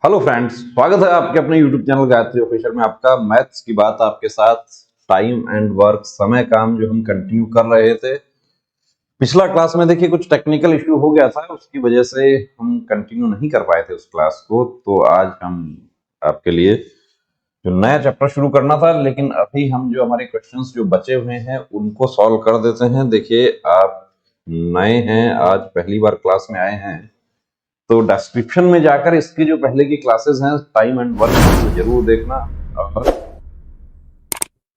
Hello friends, स्वागत है आपके अपने YouTube चैनल गायत्री ऑफिशियल में। आपका मैथ्स की बात आपके साथ टाइम एंड वर्क समय काम जो हम कंटिन्यू कर रहे थे। पिछला क्लास में देखिए कुछ टेक्निकल इश्यू हो गया था, उसकी वजह से हम कंटिन्यू नहीं कर पाए थे उस क्लास को। तो आज हम आपके लिए जो नया चैप्टर शुरू करना था, लेकिन अभी हम जो हमारे क्वेश्चंस जो बचे हुए हैं उनको सॉल्व कर देते हैं। देखिए आप नए हैं, आज पहली बार क्लास में आए हैं, तो डिस्क्रिप्शन में जाकर इसकी जो पहले की क्लासेस हैं टाइम एंड वर्क को जरूर देखना, और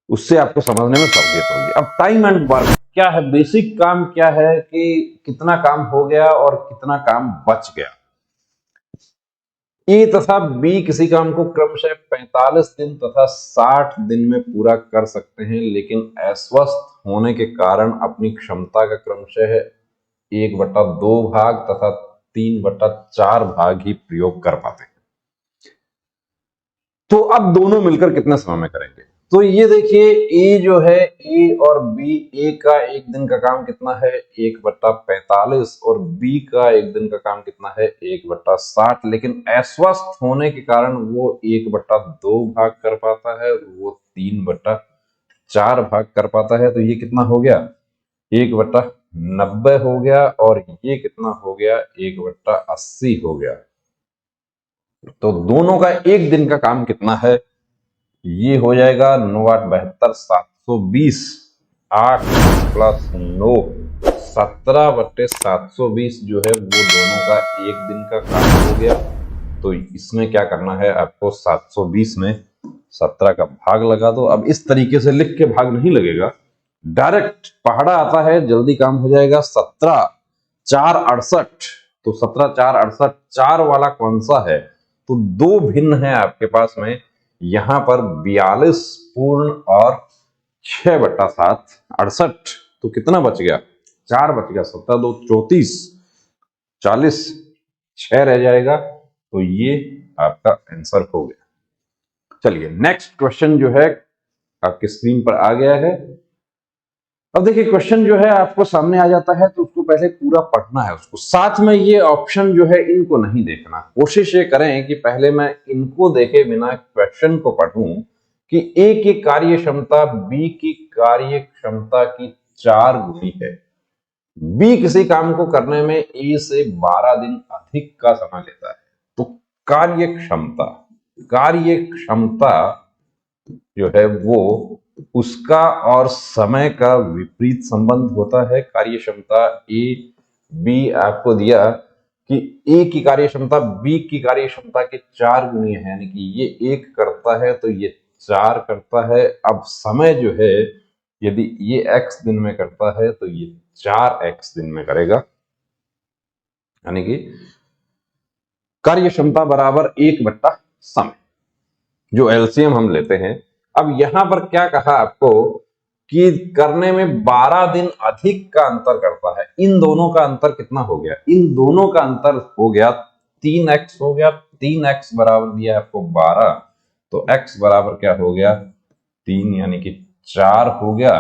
उससे आपको समझने में सहूलियत होगी। अब टाइम एंड वर्क क्या है, बेसिक काम क्या है कि कितना काम हो गया और कितना काम बच गया। ए तथा बी किसी काम को क्रमशः 45 दिन तथा 60 दिन में पूरा कर सकते हैं, लेकिन अस्वस्थ होने के कारण अपनी क्षमता का क्रमशः 1/2 भाग तथा 3/4 भाग ही प्रयोग कर पाते हैं। तो अब दोनों मिलकर कितने समय में करेंगे? तो ये देखिए, ए जो है, ए और बी, ए का एक दिन का काम कितना है 1/45 और बी का एक दिन का काम कितना है 1/60, लेकिन अस्वस्थ होने के कारण वो 1/2 भाग कर पाता है, वो 3/4 भाग कर पाता है। तो ये कितना हो गया 1/90 हो गया, और ये कितना हो गया 1/80 हो गया। तो दोनों का एक दिन का काम कितना है, ये हो जाएगा 9 8 72 720, 8 प्लस 9 17/720 जो है वो दोनों का एक दिन का काम हो गया। तो इसमें क्या करना है आपको, 720 में 17 का भाग लगा दो। अब इस तरीके से लिख के भाग नहीं लगेगा, डायरेक्ट पहाड़ा आता है, जल्दी काम हो जाएगा। 17 4 68, तो 17 4 68, 4 वाला कौन सा है? तो दो भिन्न है आपके पास में, यहां पर 42 पूर्ण और 6/7 68। तो कितना बच गया, 4 बच गया, 17 2 34, 40, 6 रह जाएगा। तो ये आपका आंसर हो गया। चलिए नेक्स्ट क्वेश्चन जो है आपके स्क्रीन पर आ गया है। अब देखिए क्वेश्चन जो है आपको सामने आ जाता है, तो उसको पहले पूरा पढ़ना है, उसको साथ में ये ऑप्शन जो है इनको नहीं देखना। कोशिश ये करें कि पहले मैं इनको देखे बिना क्वेश्चन को पढ़ूं कि ए की कार्य क्षमता बी की कार्य क्षमता की 4 गुनी है। बी किसी काम को करने में ए से 12 दिन अधिक का समय लेता है। तो कार्य क्षमता जो है वो उसका और समय का विपरीत संबंध होता है। कार्य क्षमता ए बी आपको दिया कि ए की कार्य क्षमता बी की कार्य क्षमता के 4 गुनी है, यानी कि ये 1 करता है तो ये 4 करता है। अब समय जो है, यदि ये x दिन में करता है तो ये 4x दिन में करेगा, यानी कि कार्य क्षमता बराबर 1/समय, जो एलसीएम हम लेते हैं। अब यहां पर क्या कहा आपको कि करने में 12 दिन अधिक का अंतर करता है। इन दोनों का अंतर कितना हो गया, इन दोनों का अंतर हो गया 3x हो गया। 3x बराबर दिया आपको 12, तो x बराबर क्या हो गया 3, यानी कि 4 हो गया।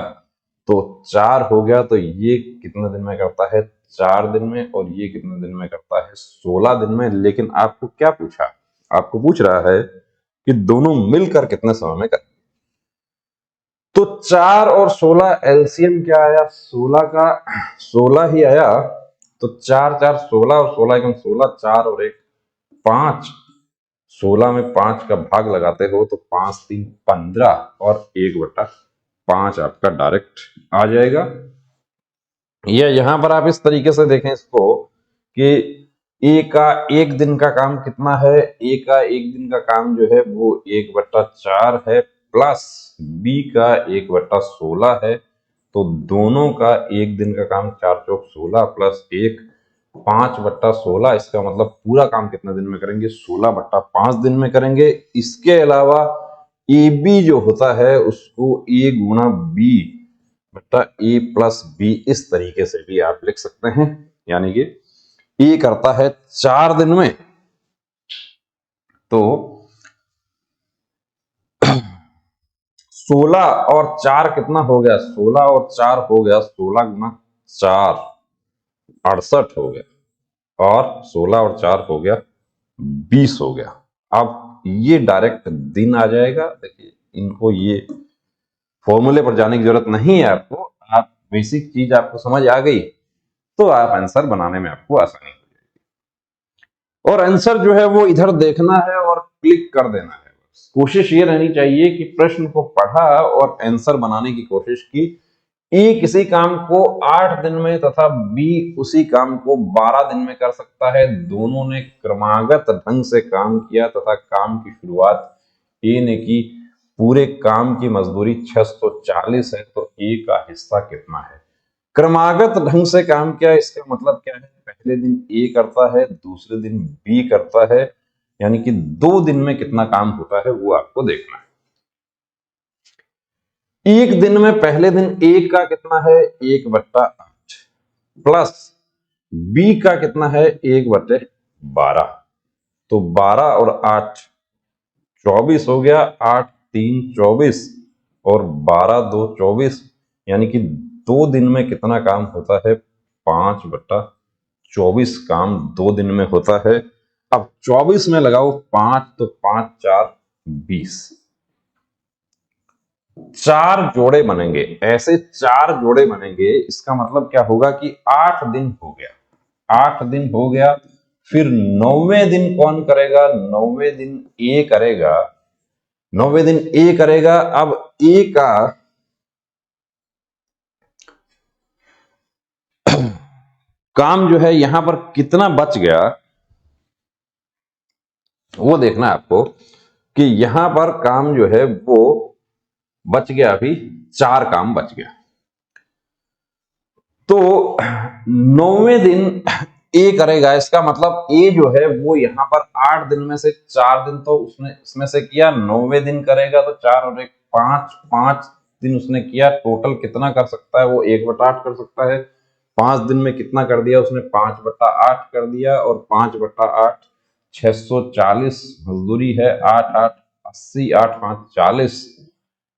तो 4 हो गया, तो ये कितने दिन में करता है 4 दिन में, और ये कितने दिन में करता है 16 दिन में। लेकिन आपको क्या पूछा, आपको पूछ रहा है कि दोनों मिलकर कितने समय में करें। तो 4 और 16 एलसीएम क्या आया, 16 का 16 ही आया। तो 4 4 16 और 16 एकम 16, 4 और 1 5, 16 में 5 का भाग लगाते हो तो 5 3 15 और 1/5 आपका डायरेक्ट आ जाएगा। या यहां पर आप इस तरीके से देखें इसको कि ए का एक दिन का काम कितना है, ए का एक दिन का काम जो है वो 1/4 है, प्लस बी का 1/16 है। तो दोनों का एक दिन का काम 4 चौक 16 प्लस 1 5/16। इसका मतलब पूरा काम कितने दिन में करेंगे, 16/5 दिन में करेंगे। इसके अलावा ए बी जो होता है उसको ए गुणा बी बट्टा ए प्लस बी, इस तरीके से भी आप लिख सकते हैं। यानी कि ए करता है 4 दिन में, तो 16 और 4 कितना हो गया, 16 और 4 हो गया 16 गुना 4 68 हो गया, और 16 और 4 हो गया 20 हो गया। अब ये डायरेक्ट दिन आ जाएगा। देखिए इनको ये फॉर्मूले पर जाने की जरूरत नहीं है आपको, आप बेसिक चीज आपको समझ आ गई तो आप आंसर बनाने में आपको आसानी हो जाएगी। और आंसर जो है वो इधर देखना है और क्लिक कर देना है। कोशिश ये रहनी चाहिए कि प्रश्न को पढ़ा और आंसर बनाने की कोशिश की। ए किसी काम को 8 दिन में तथा बी उसी काम को 12 दिन में कर सकता है। दोनों ने क्रमागत ढंग से काम किया तथा काम की शुरुआत ए ने की। पूरे काम की मजदूरी 640 है, तो ए का हिस्सा कितना है? क्रमागत ढंग से काम किया, इसका मतलब क्या है? पहले दिन ए करता है, दूसरे दिन बी करता है, यानी कि 2 दिन में कितना काम होता है वो आपको देखना है। एक दिन में पहले दिन ए का कितना है? 1/8 प्लस बी का कितना है? 1/12। तो 12 और 8 24 हो गया। 8 3 24 और 12 2 24, यानी कि 2 दिन में कितना काम होता है? 5/24 काम 2 दिन में होता है। अब 24 में लगाओ 5, तो 5 4 20, 4 जोड़े बनेंगे। ऐसे 4 जोड़े बनेंगे, इसका मतलब क्या होगा कि 8 दिन हो गया। 8 दिन हो गया। फिर 9वें दिन कौन करेगा? 9वें दिन ए करेगा। 9वें दिन ए करेगा। अब ए का काम जो है यहां पर कितना बच गया वो देखना है आपको, कि यहां पर काम जो है वो बच गया, अभी 4 काम बच गया। तो 9वें दिन ए करेगा, इसका मतलब ए जो है वो यहां पर 8 दिन में से 4 दिन तो उसने इसमें से किया। 9वें दिन करेगा तो 4 और 1 5, 5 दिन उसने किया। टोटल कितना कर सकता है वो? 1/8 कर सकता है। 5 दिन में कितना कर दिया उसने? 5/8 कर दिया। और 5/8 640 मजदूरी है। 8 8 80, 8 5 40,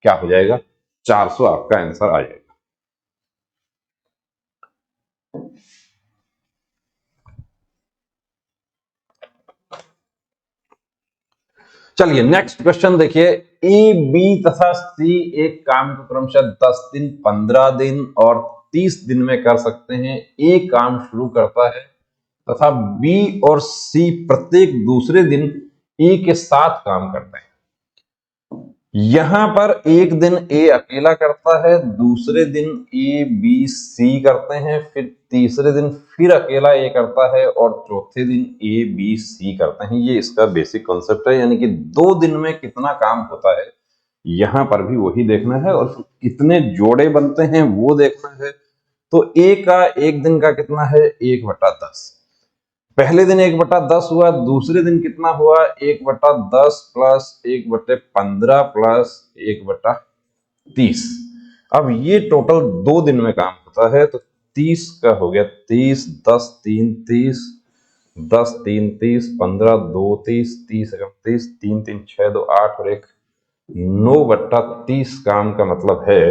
क्या हो जाएगा? 400 आपका आंसर आ जाएगा। चलिए नेक्स्ट क्वेश्चन देखिए। ए बी तथा सी एक काम को क्रमशः 10 दिन 15 दिन और 30 दिन में कर सकते हैं। ए काम शुरू करता है तथा बी और सी प्रत्येक दूसरे दिन ए के साथ काम करते हैं। यहां पर एक दिन ए अकेला करता है, दूसरे दिन ए बी सी करते हैं, फिर तीसरे दिन फिर अकेला ए करता है और चौथे दिन ए बी सी करते हैं। ये इसका बेसिक कॉन्सेप्ट है, यानी कि 2 दिन में कितना काम होता है यहां पर भी वही देखना है और कितने जोड़े बनते हैं वो देखना है। तो ए का एक दिन का कितना है? 1/10। पहले दिन 1/10 हुआ, दूसरे दिन कितना हुआ? 1/10 प्लस 1/15 प्लस 1/30। अब ये टोटल 2 दिन में काम होता है, तो 30 का हो गया 30, 10 3 30, 10 3 30, 15 2 30, 30 31, 3 3 6 2 8 और 1 9/30 काम का मतलब है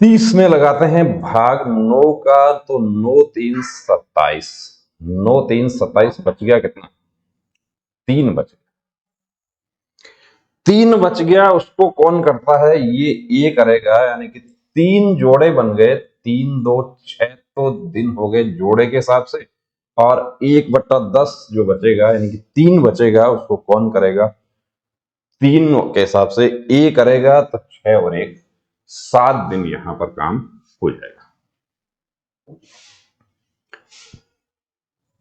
30 में लगाते हैं भाग 9 का, तो 9 3 27, 9 3 27 बच गया कितना? 3 बच गया। 3 बच गया, उसको कौन करता है? ये करेगा, यानी कि 3 जोड़े बन गए। 3 2 6 तो दिन हो गए जोड़े के हिसाब से, और 1/10 जो बचेगा, यानी कि 3 बचेगा, उसको कौन करेगा? 3 के हिसाब से ए करेगा, तो 6 और 1 7 दिन यहां पर काम हो जाएगा।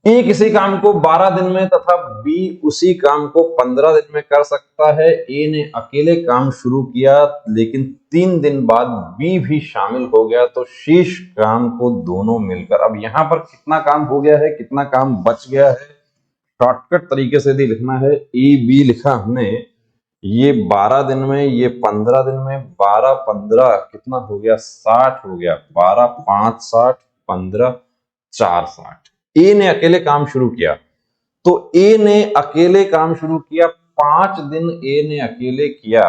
ए किसी काम को 12 दिन में तथा बी उसी काम को 15 दिन में कर सकता है। ए ने अकेले काम शुरू किया, लेकिन 3 दिन बाद बी भी शामिल हो गया, तो शेष काम को दोनों मिलकर, अब यहां पर कितना काम हो गया है, कितना काम बच गया है, शॉर्टकट तरीके से भी लिखना है। ए बी लिखा हमने, ये 12 दिन में, ये 15 दिन में। 12 15 कितना हो गया? 60 हो गया। 12 5 60, 15 4 60। ए ने अकेले काम शुरू किया, तो ए ने अकेले काम शुरू किया 5 दिन ए ने अकेले किया,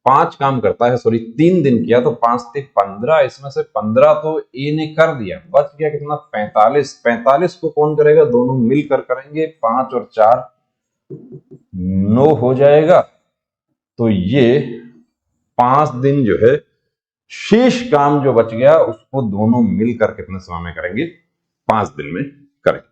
5 काम करता है, सॉरी 3 दिन किया तो 5 से 15, इसमें से 15 तो ए ने कर दिया, बच गया कितना 45। 45 को कौन करेगा, दोनों मिलकर करेंगे, 5 और 4 9 हो जाएगा। तो ये 5 दिन जो है शेष काम जो बच गया उसको दोनों मिलकर कितने समय में करेंगे, 5 दिन में करेंगे।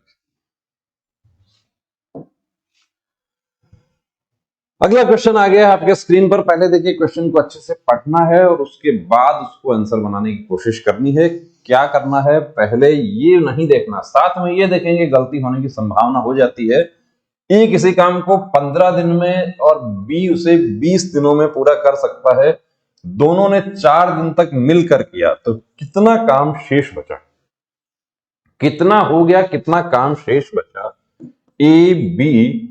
अगला क्वेश्चन आ गया आपके स्क्रीन पर, पहले देखिए क्वेश्चन को अच्छे से पढ़ना है और उसके बाद उसको आंसर बनाने की कोशिश करनी है। क्या करना है, पहले ये नहीं देखना, साथ में ये देखेंगे गलती होने की संभावना हो जाती है। ए किसी काम को 15 दिन में और बी उसे 20 दिनों में पूरा कर सकता है, दोनों ने 4 दिन तक मिलकर किया, तो कितना काम शेष बचा, कितना हो गया, कितना काम शेष बचा, ए बी।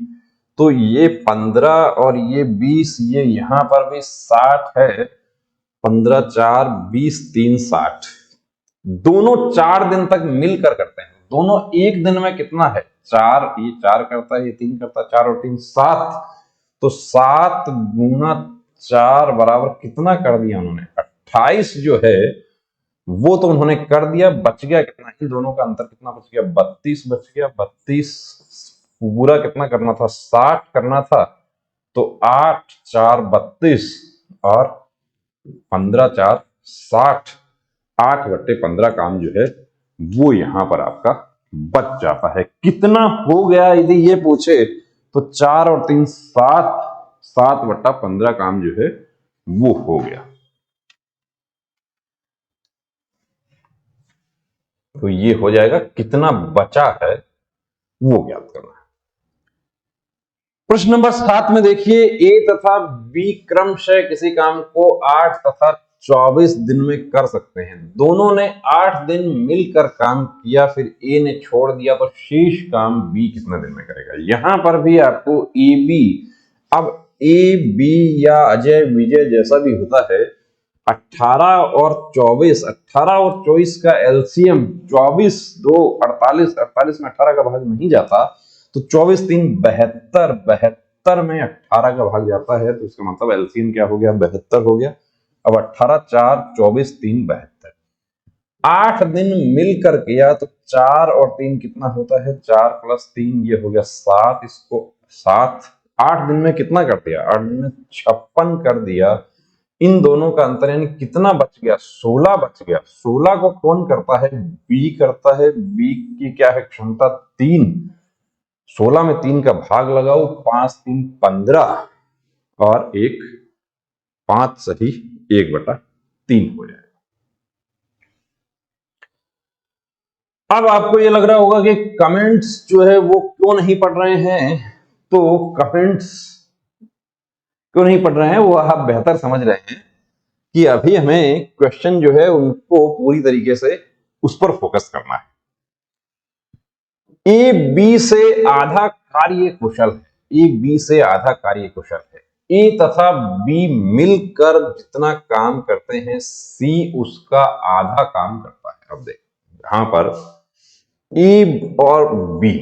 तो ये 15 और ये 20, ये यहां पर भी 60 है, 15 4 20 3 60, दोनों 4 दिन तक मिलकर करते हैं, दोनों एक दिन में कितना है 4, ये 4 करता है, ये 3 करता है, 4 और 3 7, तो 7 गुना 4 बराबर कितना कर दिया उन्होंने, 28 जो है वो तो उन्होंने कर दिया, बच गया कितना, इन दोनों का अंतर कितना बच गया, 32 बच गया। 32 पूरा कितना करना था, 60 करना था, तो 8 4 32 और 15 4 60, 8/15 काम जो है वो यहां पर आपका बच जाता है। कितना हो गया यदि ये पूछे तो 4 और 3 7, 7/15 काम जो है वो हो गया। तो ये हो जाएगा, कितना बचा है वो ज्ञात करना है। प्रश्न नंबर 7 में देखिए, ए तथा बी क्रमशः किसी काम को 8 तथा 24 दिन में कर सकते हैं, दोनों ने 8 दिन मिलकर काम किया, फिर ए ने छोड़ दिया, तो शेष काम बी कितने दिन में करेगा। यहां पर भी आपको ए बी, अब ए बी या अजय विजय जैसा भी होता है, 18 और 24, 18 और 24 का एलसीएम 24 2 48, 48 में 18 का भाग नहीं जाता, तो 24 3 72, 72 में 18 का भाग जाता है, तो इसका मतलब एलसीएम क्या हो गया, 72 हो गया। अब 18 4 24 3 72, 8 दिन मिलकर किया तो 4 और 3 कितना होता है, 4 + 3 ये हो गया 7, इसको 7, 8 दिन में कितना कर दिया, 8 दिन में 56 कर दिया। इन दोनों का अंतर यानी कितना बच गया, 16 बच गया। 16 को कौन करता है, बी करता है, बी की क्या है क्षमता 3, 16 में 3 का भाग लगाओ, 5 3 15 और 1 5 सही 1/3 हो जाएगा। अब आपको ये लग रहा होगा कि कमेंट्स जो है वो क्यों नहीं पढ़ रहे हैं, तो कमेंट्स क्यों नहीं पढ़ रहे हैं वो आप बेहतर समझ रहे हैं कि अभी हमें क्वेश्चन जो है उनको पूरी तरीके से उस पर फोकस करना है। ए बी से आधा कार्य कुशल है, ए बी से आधा कार्य कुशल है, ए तथा बी मिलकर जितना काम करते हैं सी उसका आधा काम करता है। अब देखो यहां पर ए और बी,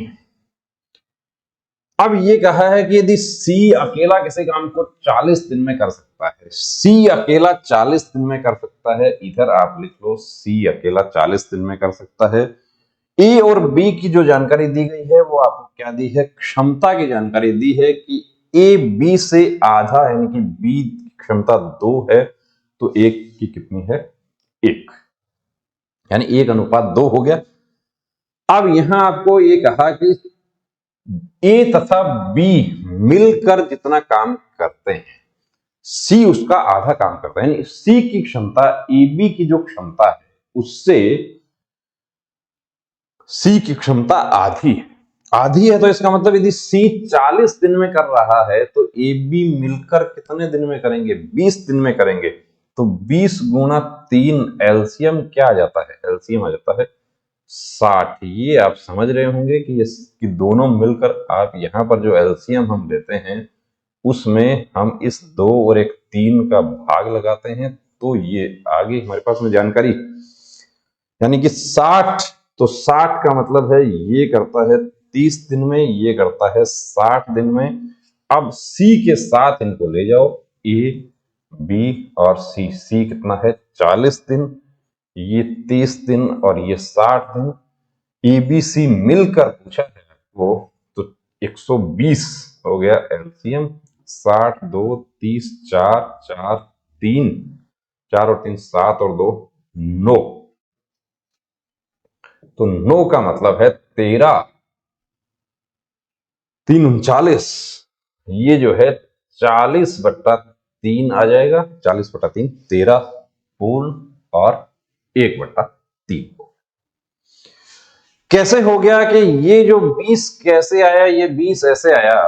अब ये कहा है कि यदि सी अकेला किसी काम को 40 दिन में कर सकता है, सी अकेला 40 दिन में कर सकता है, इधर आप लिख लो सी अकेला 40 दिन में कर सकता है। ए और बी की जो जानकारी दी गई है वो आपको क्या दी है, क्षमता की जानकारी दी है कि ए बी से आधा यानी कि बी की क्षमता 2 है, तो एक की कितनी है 1, यानी 1:2 हो गया। अब यहां आपको ये कहा कि ए तथा बी मिलकर जितना काम करते हैं सी उसका आधा काम करता है, यानी सी की क्षमता ए बी की जो क्षमता है उससे सी की क्षमता आधी है, आधी है, तो इसका मतलब यदि सी 40 दिन में कर रहा है तो ए बी मिलकर कितने दिन में करेंगे, 20 दिन में करेंगे। तो 20 × 3 एलसीएम क्या आ जाता है, एलसीएम आ जाता है 60। ये आप समझ रहे होंगे कि ये दोनों मिलकर आप यहां पर जो एलसीएम हम लेते हैं उसमें हम इस 2 और एक 3 का भाग लगाते हैं, तो ये आगे हमारे पास में जानकारी यानी कि 60, तो 60 का मतलब है ये करता है 30 दिन में, ये करता है 60 दिन में। अब सी के साथ इनको ले जाओ, ए बी और सी कितना है 40 दिन, ये 30 दिन और ये 60 दिन। एबीसी मिलकर पूछा है वो, तो 120 हो गया एलसीएम। 60 2 30 4 4 3, 4 और 3 7 और 2 9। तो 9 का मतलब है 13 3 39। ये जो है 40/3 आ जाएगा। 40/3 13 पूर्ण और 1/3। कैसे हो गया कि ये जो 20 कैसे आया? ये 20 ऐसे आया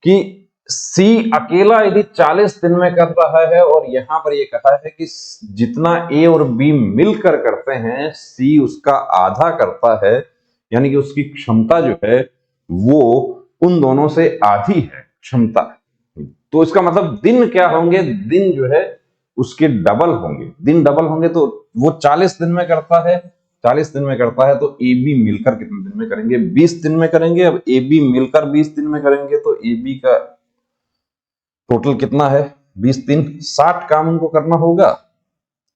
कि सी अकेला यदि 40 दिन में कर रहा है, और यहां पर ये कहा है कि जितना ए और बी मिलकर करते हैं सी उसका आधा करता है, यानी कि उसकी क्षमता जो है वो उन दोनों से आधी है क्षमता। तो इसका मतलब दिन क्या होंगे? दिन जो है उसके डबल होंगे। दिन डबल होंगे तो वो 40 दिन में करता है, 40 दिन में करता है, तो ए बी मिलकर कितने दिन में करेंगे? 20 दिन में करेंगे। अब ए बी मिलकर 20 दिन में करेंगे तो ए बी का टोटल कितना है? 20 दिन 60 काम उनको करना होगा।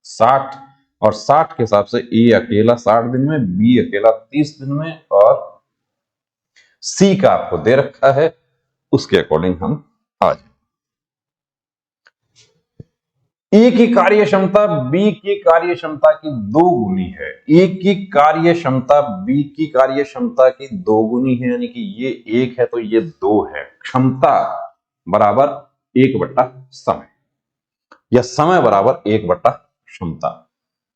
60 और 60 के हिसाब से ए अकेला 60 दिन में, बी अकेला 30 दिन में, और सी का आपको दे रखा है, उसके अकॉर्डिंग हम आ जाए। ए की कार्य क्षमता बी की कार्य क्षमता की 2 गुनी है। ए की कार्य क्षमता बी की कार्य क्षमता की 2 गुनी है, यानी कि ये 1 है तो ये 2 है। क्षमता बराबर 1/समय, या समय बराबर 1/क्षमता।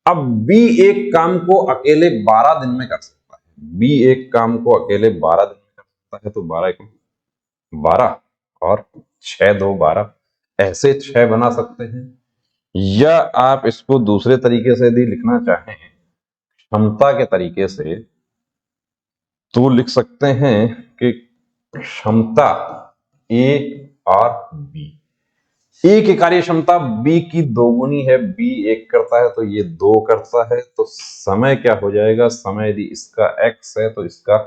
अब बी एक काम को अकेले 12 दिन में कर सकता है। बी एक काम को अकेले 12 दिन में कर सकता है, तो 12 और 6 2 12, ऐसे 6 बना सकते हैं। या आप इसको दूसरे तरीके से यदि लिखना चाहें, क्षमता के तरीके से, तो लिख सकते हैं कि क्षमता ए और बी। ए की कार्य क्षमता बी की 2 गुनी है। बी 1 करता है तो ये 2 करता है, तो समय क्या हो जाएगा? समय यदि इसका x है तो इसका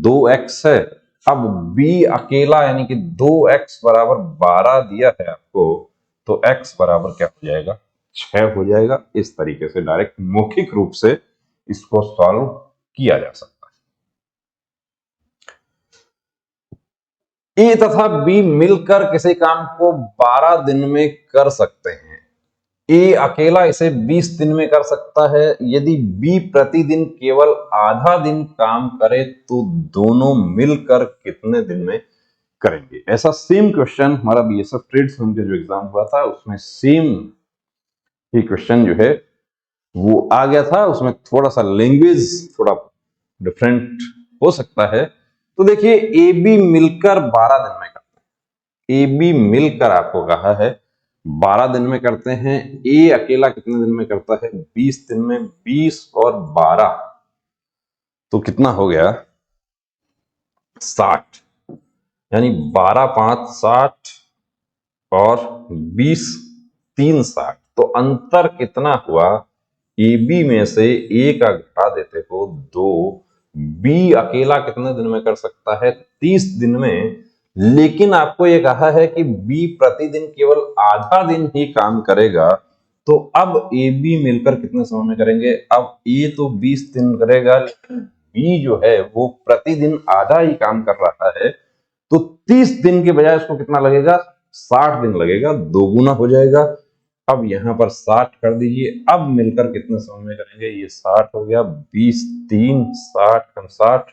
2x है। अब बी अकेला यानी कि 2x बराबर 12 दिया है आपको, तो x बराबर क्या हो जाएगा? 6 हो जाएगा। इस तरीके से डायरेक्ट मौखिक रूप से इसको सॉल्व किया जा सकता है। ए तथा बी मिलकर किसी काम को 12 दिन में कर सकते हैं। ए अकेला इसे 20 दिन में कर सकता है। यदि बी प्रतिदिन केवल आधा दिन काम करे तो दोनों मिलकर कितने दिन में करेंगे? ऐसा सेम क्वेश्चन हमारा बीएसएफ ट्रेड्स के जो एग्जाम हुआ था उसमें सेम ही क्वेश्चन जो है वो आ गया था। उसमें थोड़ा सा लैंग्वेज थोड़ा डिफरेंट हो सकता है। तो देखिए, ए बी मिलकर 12 दिन में करते हैं। ए बी मिलकर आपको कहा है 12 दिन में करते हैं। ए अकेला कितने दिन में करता है? 20 दिन में। 20 और 12 तो कितना हो गया? 60, यानी 12 5 60 और 20 3 60। तो अंतर कितना हुआ? ए बी में से ए का घटा देते हो 2। बी अकेला कितने दिन में कर सकता है? 30 दिन में। लेकिन आपको यह कहा है कि बी प्रतिदिन केवल आधा दिन ही काम करेगा, तो अब ए बी मिलकर कितने समय में करेंगे? अब ए तो 20 दिन करेगा, लेकिन बी जो है वो प्रतिदिन आधा ही काम कर रहा है, तो 30 दिन के बजाय उसको कितना लगेगा? 60 दिन लगेगा, 2 गुना हो जाएगा। अब यहां पर 60 कर दीजिए। अब मिलकर कितने समय में करेंगे? ये 60 हो गया। 20 3 60 कम 60,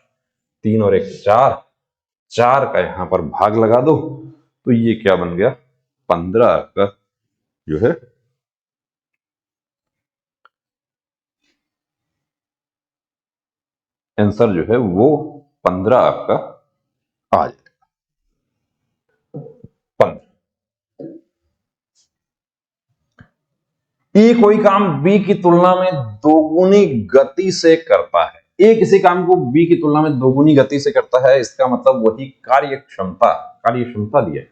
3 और 1 4, 4 का यहां पर भाग लगा दो, तो ये क्या बन गया? 15 का जो है आंसर जो है वो 15 आपका आ जाएगा। 15। ए कोई काम बी की तुलना में दोगुनी गति से करता है। ए किसी काम को बी की तुलना में दोगुनी गति से करता है, इसका मतलब वही कार्य क्षमता दिया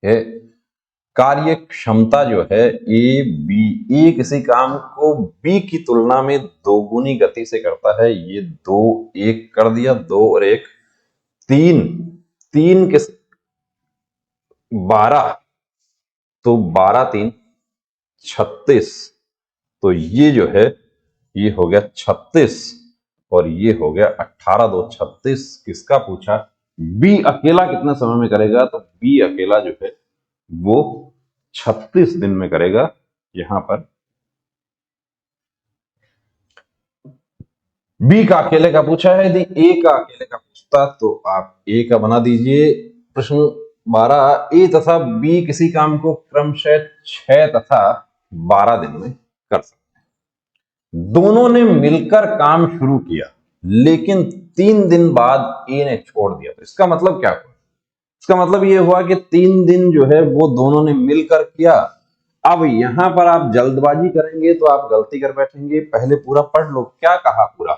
है। कार्य क्षमता जो है ए बी, ए किसी काम को बी की तुलना में दोगुनी गति से करता है। ये 2 1 कर दिया, 2 और 1 3, 3 के 12 तो 12×3 = 36। तो ये जो है ये हो गया 36 और ये हो गया 18×2 = 36। किसका पूछा? बी अकेला कितने समय में करेगा? तो बी अकेला जो है वो 36 दिन में करेगा। यहां पर बी का अकेले का पूछा है, यदि ए का अकेले का पूछता तो आप ए का बना दीजिए। प्रश्न 12, ए तथा बी किसी काम को क्रमशः 6 तथा 12 दिन में कर सकते हैं। दोनों ने मिलकर काम शुरू किया लेकिन 3 दिन बाद ए ने छोड़ दिया। तो इसका मतलब क्या हुआ? इसका मतलब ये हुआ कि 3 दिन जो है वो दोनों ने मिलकर किया। अब यहां पर आप जल्दबाजी करेंगे तो आप गलती कर बैठेंगे। पहले पूरा पढ़ लो, क्या कहा पूरा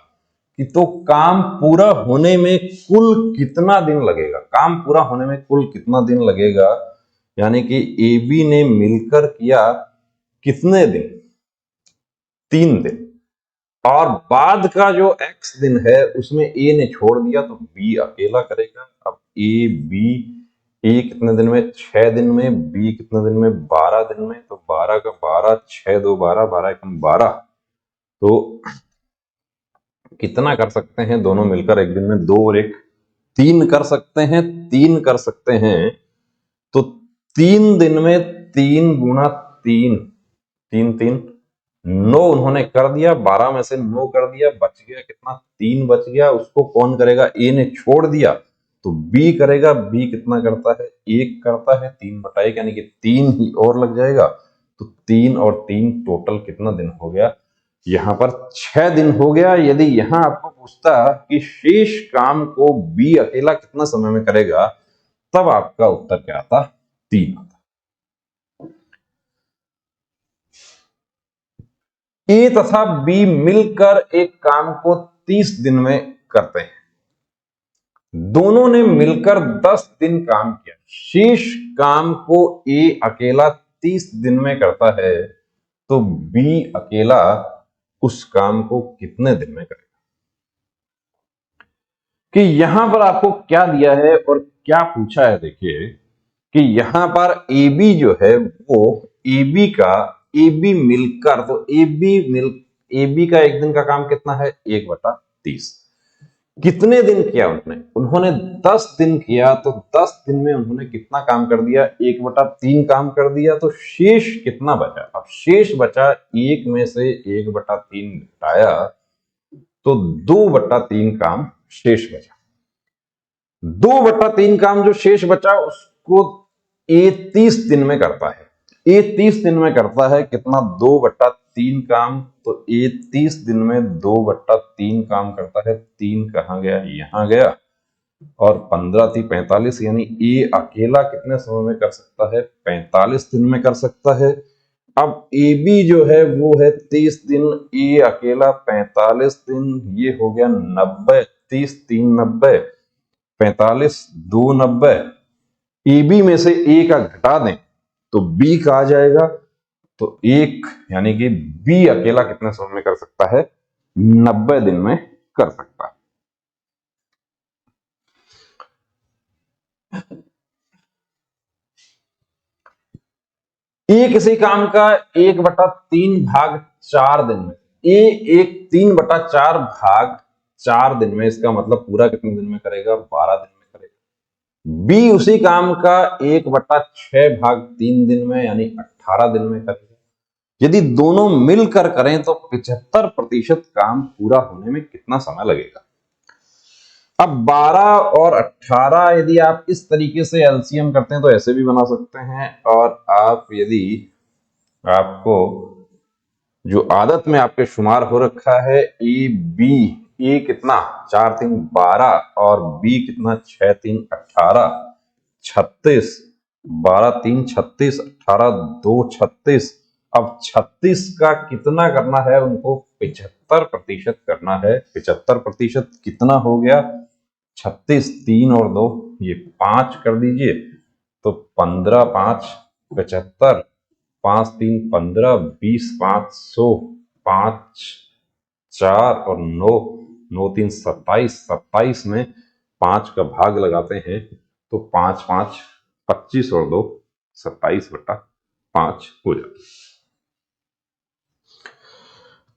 कि तो काम पूरा होने में कुल कितना दिन लगेगा, काम पूरा होने में कुल कितना दिन लगेगा, यानी कि ए बी ने मिलकर किया कितने दिन? 3 दिन। और बाद का जो x दिन है उसमें ए ने छोड़ दिया तो बी अकेला करेगा। अब ए बी, ए कितने दिन में? 6 दिन में। बी कितने दिन में? 12 दिन में। तो 12 का 12, 6 2 12, 12 एकम 12। तो कितना कर सकते हैं दोनों मिलकर एक दिन में? 2 और 1 3 कर सकते हैं। 3 कर सकते हैं। तो 3 दिन में 3 × 3 3 3 9 उन्होंने कर दिया। 12 में से 9 कर दिया, बच गया कितना? 3 बच गया। उसको कौन करेगा? ए ने छोड़ दिया तो बी करेगा। बी कितना करता है? 1 करता है। 3/1 यानी कि 3 ही और लग जाएगा। तो 3 और 3 टोटल कितना दिन हो गया? यहां पर 6 दिन हो गया। यदि यहां आपको पूछता कि शेष काम को बी अकेला कितना समय में करेगा, तब आपका उत्तर क्या आता? 3 आता। ए तथा बी मिलकर एक काम को 30 दिन में करते हैं। दोनों ने मिलकर 10 दिन काम किया। शेष काम को ए अकेला 30 दिन में करता है तो बी अकेला उस काम को कितने दिन में करेगा? कि यहां पर आपको क्या दिया है और क्या पूछा है, देखिए कि यहां पर ए बी जो है वो ए बी मिलकर, तो ए बी का एक दिन का काम कितना है? 1/30। कितने दिन किया उन्होंने? उन्होंने 10 दिन किया। तो 10 दिन में उन्होंने कितना काम कर दिया? 1/3 काम कर दिया। तो शेष कितना बचा? अब शेष बचा, 1 में से 1/3 घटाया तो 2/3 काम शेष बचा। 2/3 काम जो शेष बचा उसको ए 30 दिन में करता है। ए 30 दिन में करता है कितना? 2/3 काम। तो ए 30 दिन में 2/3 काम करता है। 3 कहां गया? यहां गया। और 15×3 = 45, यानी ए अकेला कितने समय में कर सकता है? 45 दिन में कर सकता है। अब ए बी जो है वो है 30 दिन, ए अकेला 45 दिन, ये हो गया 90। 30 3 90, 45 2 90। ए बी में से ए का घटा दें तो बी का आ जाएगा। तो 1 यानी कि बी अकेला कितने समय में कर सकता है? 90 दिन में कर सकता है। ए किसी काम का 1/3 भाग 4 दिन में, ए एक 3/4 भाग 4 दिन में, इसका मतलब पूरा कितने दिन में करेगा? 12 दिन में करेगा। बी उसी काम का 1/6 भाग 3 दिन में, यानी 18 दिन में करेगा। यदि दोनों मिलकर करें तो 75% काम पूरा होने में कितना समय लगेगा? अब 12 और 18 यदि आप इस तरीके से एलसीएम करते हैं तो ऐसे भी बना सकते हैं। और आप यदि आपको जो आदत में आपके शुमार हो रखा है ए बी, ए कितना? 4 3 12 और बी कितना? 6 3 18, 36, 12 3 36, 18 2 36। अब 36 का कितना करना है? उनको 75% करना है। 75% कितना हो गया? 36, 3 और 2 ये 5 कर दीजिए। तो 15 5 75, 5 3 15, 20 5 100, 5 4 और 9 9 3 27। 27 में 5 का भाग लगाते हैं तो 5 5 25 और 2 27/3। 5 हो जाता है।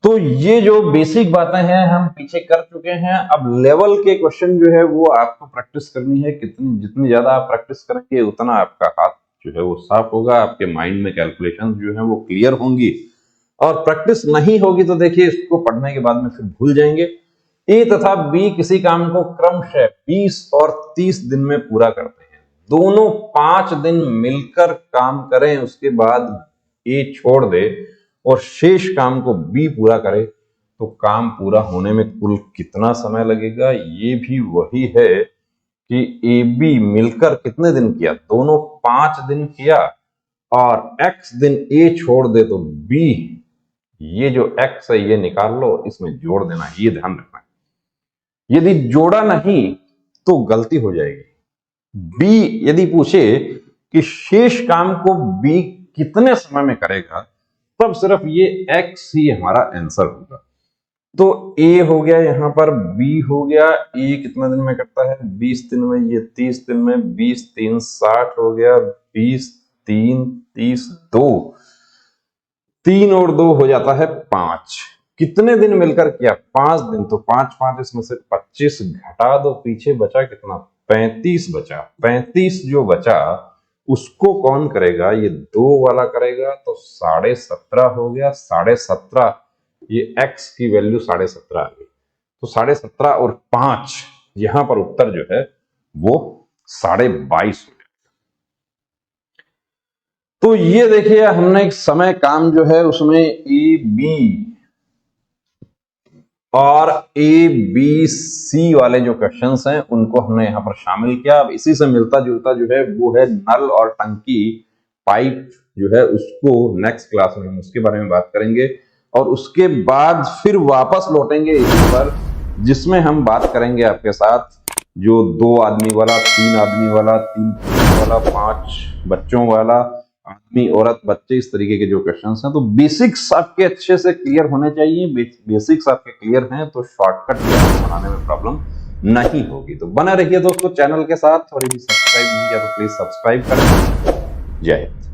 तो ये जो बेसिक बातें हैं हम पीछे कर चुके हैं। अब लेवल के क्वेश्चन जो है वो आपको प्रैक्टिस करनी है। जितनी ज्यादा आप प्रैक्टिस करेंगे उतना आपका हाथ जो है वो साफ होगा, आपके माइंड में कैलकुलेशंस जो है वो क्लियर होंगी। और प्रैक्टिस नहीं होगी तो देखिए इसको पढ़ने के बाद में फिर भूल जाएंगे। ए तथा बी किसी काम को क्रमशः 20 और 30 दिन में पूरा करते हैं। दोनों 5 दिन मिलकर काम करें, उसके बाद ए छोड़ दे और शेष काम को बी पूरा करे, तो काम पूरा होने में कुल कितना समय लगेगा। ये भी वही है कि ए बी मिलकर कितने दिन किया, दोनों 5 दिन किया और x दिन ए छोड़ दे तो बी, ये जो x है ये निकाल लो, इसमें जोड़ देना, ये ध्यान रखना। यदि जोड़ा नहीं तो गलती हो जाएगी। बी यदि पूछे कि शेष काम को बी कितने समय में करेगा, तब सिर्फ ये x ही हमारा आंसर होगा। तो a हो गया यहां पर, b हो गया, a कितना दिन में करता है 20 दिन में, ये 30 दिन में, 20 3 60 हो गया, 20 3 30 2, 3 और 2 हो जाता है 5। कितने दिन मिलकर किया 5 दिन, तो 5 5 इसमें से 25 घटा दो, पीछे बचा कितना 35 बचा। 35 जो बचा उसको कौन करेगा, ये 2 वाला करेगा, तो 17.5 हो गया। 17.5 ये x की वैल्यू 17.5 आ गई, तो 17.5 और 5 यहां पर उत्तर जो है वो 22.5 हो गया। तो ये देखिए हमने एक समय काम जो है उसमें ए बी और ए बी सी वाले जो क्वेश्चंस हैं उनको हमने यहां पर शामिल किया। अब इसी से मिलता जुलता जो है वो है नल और टंकी पाइप जो है, उसको नेक्स्ट क्लास में हम उसके बारे में बात करेंगे। और उसके बाद फिर वापस लौटेंगे इस पर, जिसमें हम बात करेंगे आपके साथ जो 2 आदमी वाला, 3 आदमी वाला, 3 वाला, 5 बच्चों वाला, आदमी औरत बच्चे, इस तरीके के जो क्वेश्चंस हैं। तो बेसिक्स आपके अच्छे से क्लियर होने चाहिए। बेसिक्स आपके क्लियर हैं तो शॉर्टकट बनाने में प्रॉब्लम नहीं होगी। तो बने रहिए दोस्तों चैनल के साथ, और यदि सब्सक्राइब नहीं किया तो प्लीज सब्सक्राइब करें। जय हिंद।